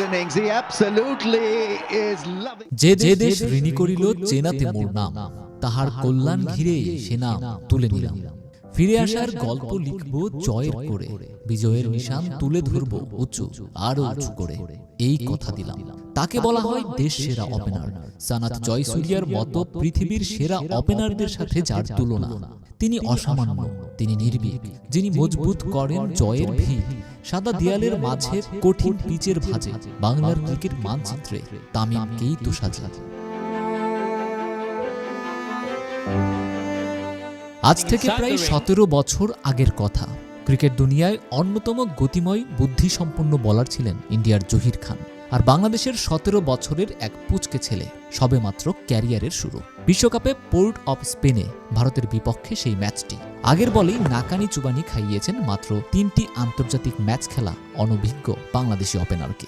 innings. He absolutely is loving. যে যে দেশ ঋণী করিল চেনাতে মোর নাম, তাহার কল্যাণ ঘিরে সে নাম তুলে নিলাম। ফিরে আসার গল্প লিখব জয়ের করে, বিজয়ের নিশান তুলে ধরব উঁচু আরো উঁচু করে, এই কথা দিলাম। তাকে বলা হয় দেশ সেরা ওপেনার। সানাত জয়সূর্যার মতো পৃথিবীর সেরা ওপেনারদের সাথে যার তুলনা। তিনি অসামান্য, তিনি নির্ভীক, যিনি মজবুত করেন জয়ের ভিত। সাদা দেয়ালের মাঝে কঠিন পিচের ভাঁজে বাংলার ক্রিকেট মানচিত্রে তামিমকেই তো সাজে। আজ থেকে প্রায় 17 বছর আগের কথা। ক্রিকেট দুনিয়ায় অন্যতম গতিময় বুদ্ধিসম্পন্ন বোলার ছিলেন ইন্ডিয়ার জহির খান। আর বাংলাদেশের 17 বছরের এক পুচকে ছেলে, সবেমাত্র ক্যারিয়ারের শুরু। বিশ্বকাপে পোর্ট অফ স্পেনে ভারতের বিপক্ষে সেই ম্যাচটি। আগের বলেই নাকানি চুবানি খাইয়েছেন মাত্র 3টি আন্তর্জাতিক ম্যাচ খেলা অনভিজ্ঞ বাংলাদেশি ওপেনারকে।